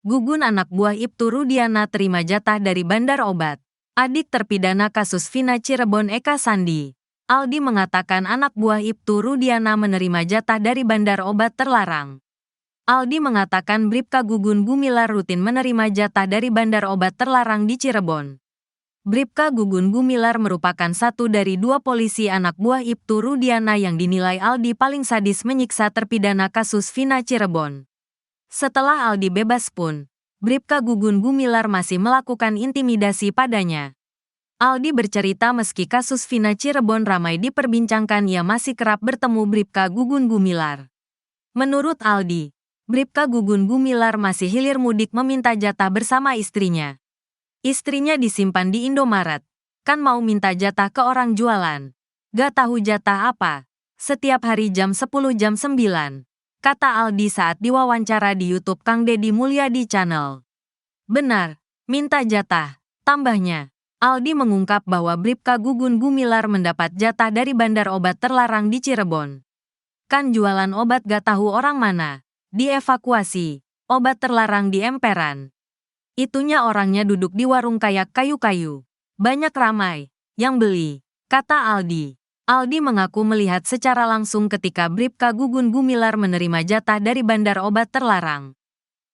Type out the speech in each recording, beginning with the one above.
Gugun anak buah Ibtu Rudiana terima jatah dari bandar obat. Adik terpidana kasus Vina Cirebon Eka Sandi. Aldi mengatakan anak buah Ibtu Rudiana menerima jatah dari bandar obat terlarang. Aldi mengatakan Bribka Gugun Gumilar rutin menerima jatah dari bandar obat terlarang di Cirebon. Bribka Gugun Gumilar merupakan satu dari dua polisi anak buah Ibtu Rudiana yang dinilai Aldi paling sadis menyiksa terpidana kasus Vina Cirebon. Setelah Aldi bebas pun, Bribka Gugun Gumilar masih melakukan intimidasi padanya. Aldi bercerita meski kasus Vina Cirebon ramai diperbincangkan, ia masih kerap bertemu Bribka Gugun Gumilar. Menurut Aldi, Bribka Gugun Gumilar masih hilir mudik meminta jatah bersama istrinya. Istrinya disimpan di Indomaret, kan mau minta jatah ke orang jualan. Gak tahu jatah apa, setiap hari jam 10 jam 9. Kata Aldi saat diwawancara di YouTube Kang Deddy Mulyadi Channel. Benar, minta jatah. Tambahnya, Aldi mengungkap bahwa Bribka Gugun Gumilar mendapat jatah dari bandar obat terlarang di Cirebon. Kan jualan obat gak tahu orang mana, dievakuasi, obat terlarang di emperan. Itunya orangnya duduk di warung kayak kayu-kayu. Banyak ramai, yang beli, kata Aldi. Aldi mengaku melihat secara langsung ketika Bribka Gugun Gumilar menerima jatah dari bandar obat terlarang.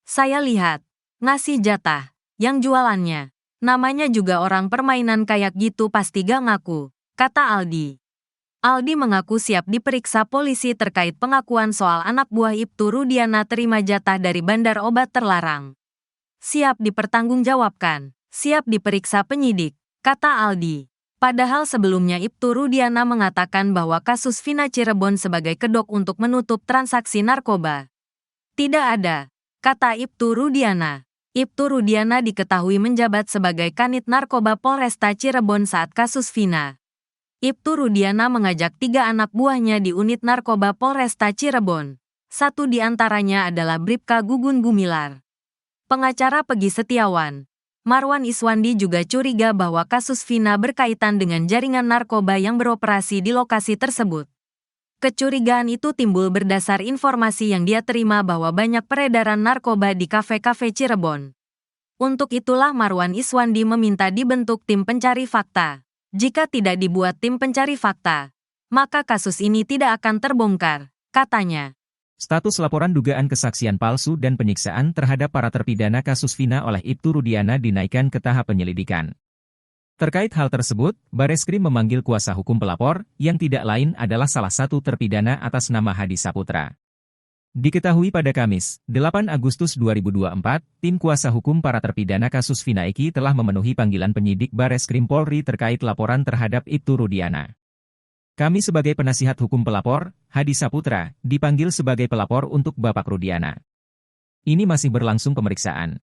Saya lihat, ngasih jatah, yang jualannya, namanya juga orang permainan kayak gitu pasti gak ngaku, kata Aldi. Aldi mengaku siap diperiksa polisi terkait pengakuan soal anak buah Ibtu Rudiana terima jatah dari bandar obat terlarang. Siap dipertanggungjawabkan, siap diperiksa penyidik, kata Aldi. Padahal sebelumnya Ibtu Rudiana mengatakan bahwa kasus Vina Cirebon sebagai kedok untuk menutup transaksi narkoba. Tidak ada, kata Ibtu Rudiana. Ibtu Rudiana diketahui menjabat sebagai Kanit Narkoba Polresta Cirebon saat kasus Vina. Ibtu Rudiana mengajak 3 anak buahnya di unit narkoba Polresta Cirebon. Satu di antaranya adalah Bribka Gugun Gumilar. Pengacara Pegi Setiawan, Marwan Iswandi juga curiga bahwa kasus Vina berkaitan dengan jaringan narkoba yang beroperasi di lokasi tersebut. Kecurigaan itu timbul berdasar informasi yang dia terima bahwa banyak peredaran narkoba di kafe-kafe Cirebon. Untuk itulah Marwan Iswandi meminta dibentuk tim pencari fakta. Jika tidak dibuat tim pencari fakta, maka kasus ini tidak akan terbongkar, katanya. Status laporan dugaan kesaksian palsu dan penyiksaan terhadap para terpidana kasus Vina oleh Ibtu Rudiana dinaikkan ke tahap penyelidikan. Terkait hal tersebut, Bareskrim memanggil kuasa hukum pelapor, yang tidak lain adalah salah satu terpidana atas nama Hadi Saputra. Diketahui pada Kamis, 8 Agustus 2024, tim kuasa hukum para terpidana kasus Vina Eki telah memenuhi panggilan penyidik Bareskrim Polri terkait laporan terhadap Ibtu Rudiana. Kami sebagai penasihat hukum pelapor, Hadi Saputra, dipanggil sebagai pelapor untuk Bapak Rudiana. Ini masih berlangsung pemeriksaan,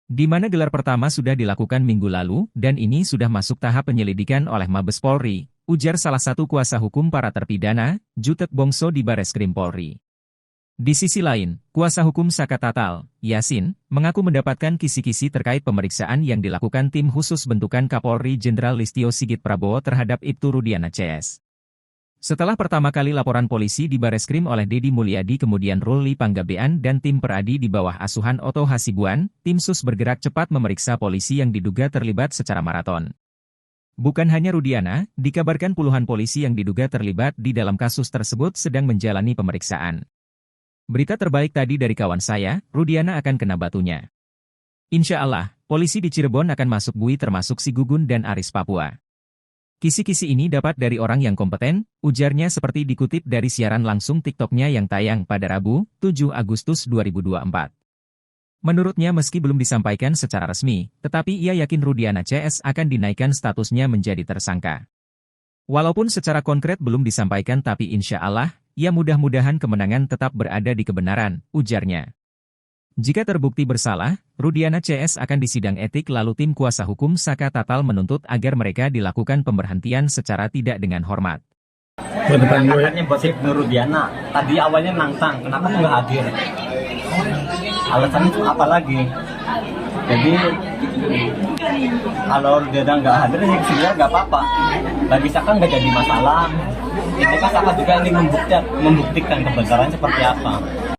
di mana gelar pertama sudah dilakukan minggu lalu, dan ini sudah masuk tahap penyelidikan oleh Mabes Polri, ujar salah satu kuasa hukum para terpidana, Jutek Bongso di Bareskrim Polri. Di sisi lain, kuasa hukum Saka Tatal, Yasin, mengaku mendapatkan kisi-kisi terkait pemeriksaan yang dilakukan tim khusus bentukan Kapolri Jenderal Listio Sigit Prabowo terhadap Ibtu Rudiana CS. Setelah pertama kali laporan polisi di Bareskrim oleh Deddy Mulyadi kemudian Ruli Panggabean dan tim peradi di bawah asuhan Otto Hasibuan, tim sus bergerak cepat memeriksa polisi yang diduga terlibat secara maraton. Bukan hanya Rudiana, dikabarkan puluhan polisi yang diduga terlibat di dalam kasus tersebut sedang menjalani pemeriksaan. Berita terbaik tadi dari kawan saya, Rudiana akan kena batunya. Insya Allah, polisi di Cirebon akan masuk bui termasuk si Gugun dan Aris Papua. Kisi-kisi ini dapat dari orang yang kompeten, ujarnya seperti dikutip dari siaran langsung TikTok-nya yang tayang pada Rabu, 7 Agustus 2024. Menurutnya meski belum disampaikan secara resmi, tetapi ia yakin Rudiana CS akan dinaikkan statusnya menjadi tersangka. Walaupun secara konkret belum disampaikan tapi insya Allah, ya mudah-mudahan kemenangan tetap berada di kebenaran, ujarnya. Jika terbukti bersalah, Rudiana CS akan disidang etik lalu tim kuasa hukum Saka Tatal menuntut agar mereka dilakukan pemberhentian secara tidak dengan hormat. Katanya buat Ibtu Rudiana, tadi awalnya nantang, kenapa nggak hadir? Alasannya itu apa lagi? Jadi, kalau Rudiana nggak hadir, ya sebenarnya nggak apa-apa. Bagi Saka nggak jadi masalah. Ini kan Saka juga ingin membuktikan kebenaran seperti apa.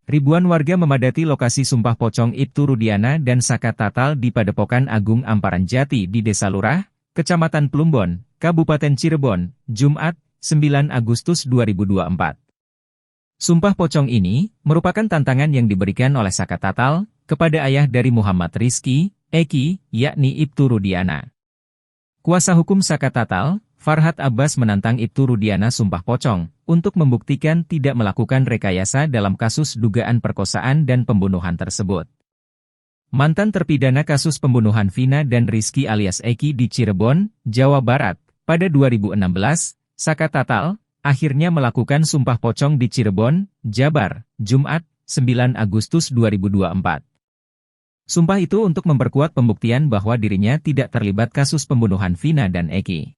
Ribuan warga memadati lokasi sumpah pocong Ibtu Rudiana dan Saka Tatal di Padepokan Agung Amparan Jati di Desa Lurah, Kecamatan Plumbon, Kabupaten Cirebon, Jumat, 9 Agustus 2024. Sumpah pocong ini merupakan tantangan yang diberikan oleh Saka Tatal kepada ayah dari Muhammad Rizki, Eki, yakni Ibtu Rudiana. Kuasa hukum Saka Tatal, Farhat Abbas menantang Ibtu Rudiana sumpah pocong untuk membuktikan tidak melakukan rekayasa dalam kasus dugaan perkosaan dan pembunuhan tersebut. Mantan terpidana kasus pembunuhan Vina dan Rizky alias Eki di Cirebon, Jawa Barat, pada 2016, Saka Tatal akhirnya melakukan sumpah pocong di Cirebon, Jabar, Jumat, 9 Agustus 2024. Sumpah itu untuk memperkuat pembuktian bahwa dirinya tidak terlibat kasus pembunuhan Vina dan Eki.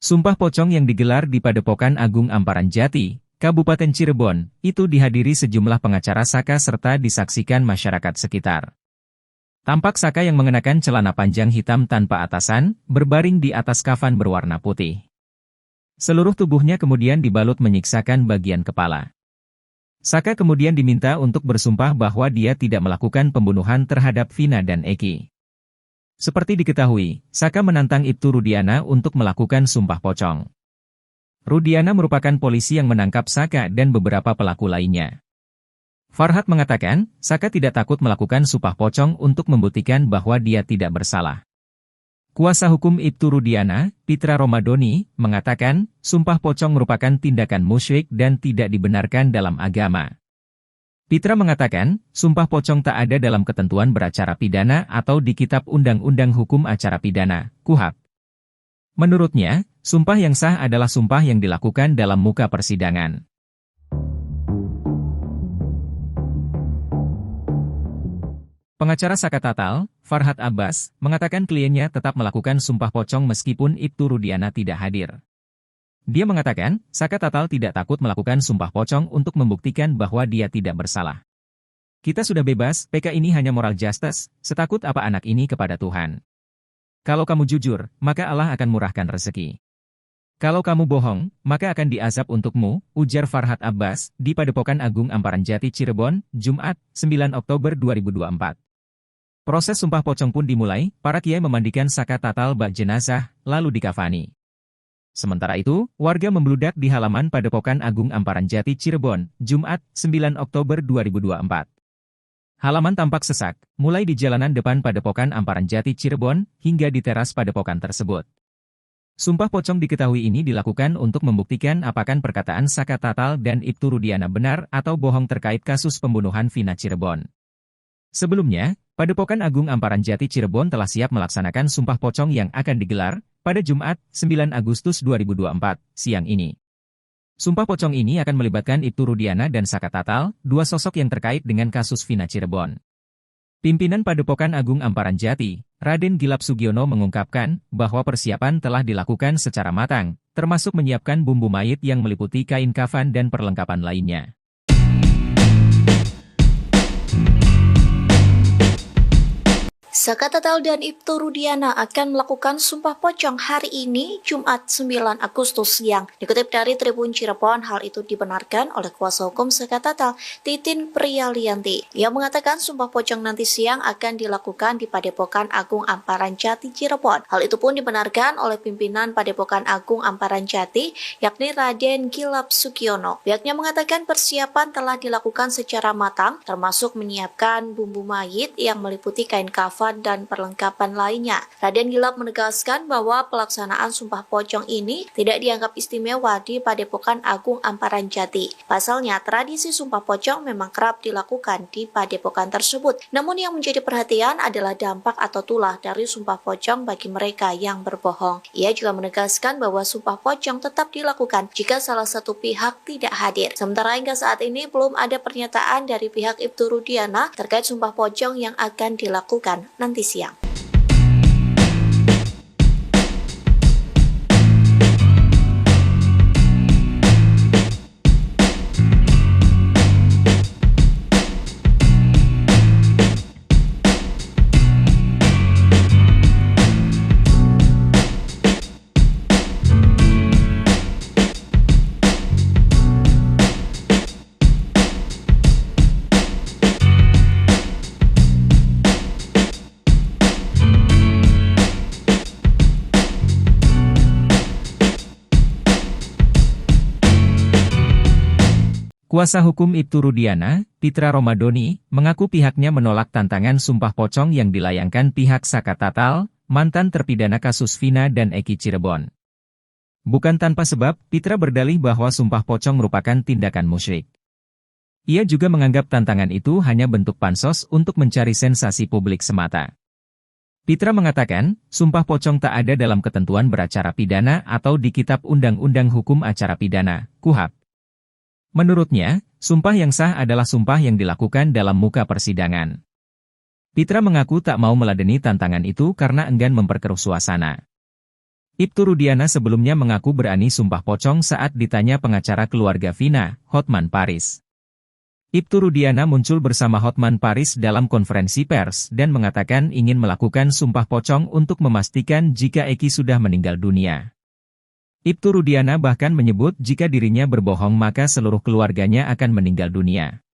Sumpah pocong yang digelar di Padepokan Agung Amparan Jati, Kabupaten Cirebon, itu dihadiri sejumlah pengacara Saka serta disaksikan masyarakat sekitar. Tampak Saka yang mengenakan celana panjang hitam tanpa atasan, berbaring di atas kafan berwarna putih. Seluruh tubuhnya kemudian dibalut menyiksakan bagian kepala. Saka kemudian diminta untuk bersumpah bahwa dia tidak melakukan pembunuhan terhadap Vina dan Eki. Seperti diketahui, Saka menantang Ibtu Rudiana untuk melakukan sumpah pocong. Rudiana merupakan polisi yang menangkap Saka dan beberapa pelaku lainnya. Farhat mengatakan, Saka tidak takut melakukan sumpah pocong untuk membuktikan bahwa dia tidak bersalah. Kuasa hukum Ibtu Rudiana, Pitra Romadoni, mengatakan, sumpah pocong merupakan tindakan musyrik dan tidak dibenarkan dalam agama. Pitra mengatakan, sumpah pocong tak ada dalam ketentuan beracara pidana atau di Kitab Undang-Undang Hukum Acara Pidana, KUHAP. Menurutnya, sumpah yang sah adalah sumpah yang dilakukan dalam muka persidangan. Pengacara Saka Tatal, Farhat Abbas, mengatakan kliennya tetap melakukan sumpah pocong meskipun Ibtu Rudiana tidak hadir. Dia mengatakan, Saka Tatal tidak takut melakukan sumpah pocong untuk membuktikan bahwa dia tidak bersalah. Kita sudah bebas, PK ini hanya moral justice, setakut apa anak ini kepada Tuhan. Kalau kamu jujur, maka Allah akan murahkan rezeki. Kalau kamu bohong, maka akan diazab untukmu, ujar Farhat Abbas, di Padepokan Agung Amparan Jati Cirebon, Jumat, 9 Oktober 2024. Proses sumpah pocong pun dimulai, para kiai memandikan Saka Tatal bak jenazah, lalu dikafani. Sementara itu, warga membludak di halaman Padepokan Agung Amparan Jati Cirebon, Jumat, 9 Oktober 2024. Halaman tampak sesak, mulai di jalanan depan Padepokan Amparan Jati Cirebon, hingga di teras padepokan tersebut. Sumpah pocong diketahui ini dilakukan untuk membuktikan apakah perkataan Saka Tatal dan Ibtu Rudiana benar atau bohong terkait kasus pembunuhan Vina Cirebon. Sebelumnya, Padepokan Agung Amparan Jati Cirebon telah siap melaksanakan sumpah pocong yang akan digelar pada Jumat, 9 Agustus 2024, siang ini. Sumpah pocong ini akan melibatkan Ibtu Rudiana dan Saka Tatal, dua sosok yang terkait dengan kasus Vina Cirebon. Pimpinan Padepokan Agung Amparan Jati, Raden Gilap Sugiono mengungkapkan bahwa persiapan telah dilakukan secara matang, termasuk menyiapkan bumbu mayit yang meliputi kain kafan dan perlengkapan lainnya. Saka Tatal dan Ibtu Rudiana akan melakukan sumpah pocong hari ini, Jumat 9 Agustus siang. Dikutip dari Tribun Cirebon, hal itu dibenarkan oleh kuasa hukum Saka Tatal, Titin Priyalianti. Ia mengatakan sumpah pocong nanti siang akan dilakukan di Padepokan Agung Amparan Jati Cirebon. Hal itu pun dibenarkan oleh pimpinan Padepokan Agung Amparan Jati, yakni Raden Gilap Sugiono. Pihaknya mengatakan persiapan telah dilakukan secara matang, termasuk menyiapkan bumbu mayit yang meliputi kain kafan dan perlengkapan lainnya. Raden Gilap menegaskan bahwa pelaksanaan sumpah pocong ini tidak dianggap istimewa di Padepokan Agung Amparan Jati. Pasalnya, tradisi sumpah pocong memang kerap dilakukan di padepokan tersebut. Namun yang menjadi perhatian adalah dampak atau tulah dari sumpah pocong bagi mereka yang berbohong. Ia juga menegaskan bahwa sumpah pocong tetap dilakukan jika salah satu pihak tidak hadir. Sementara hingga saat ini belum ada pernyataan dari pihak Ibtu Rudiana terkait sumpah pocong yang akan dilakukan nanti siang. Kuasa hukum Ibtu Rudiana, Pitra Romadoni, mengaku pihaknya menolak tantangan sumpah pocong yang dilayangkan pihak Saka Tatal, mantan terpidana kasus Vina dan Eki Cirebon. Bukan tanpa sebab, Pitra berdalih bahwa sumpah pocong merupakan tindakan musyrik. Ia juga menganggap tantangan itu hanya bentuk pansos untuk mencari sensasi publik semata. Pitra mengatakan, sumpah pocong tak ada dalam ketentuan beracara pidana atau di Kitab Undang-Undang Hukum Acara Pidana, KUHAP. Menurutnya, sumpah yang sah adalah sumpah yang dilakukan dalam muka persidangan. Pitra mengaku tak mau meladeni tantangan itu karena enggan memperkeruh suasana. Ibtu Rudiana sebelumnya mengaku berani sumpah pocong saat ditanya pengacara keluarga Vina, Hotman Paris. Ibtu Rudiana muncul bersama Hotman Paris dalam konferensi pers dan mengatakan ingin melakukan sumpah pocong untuk memastikan jika Eki sudah meninggal dunia. Ibtu Rudiana bahkan menyebut jika dirinya berbohong maka seluruh keluarganya akan meninggal dunia.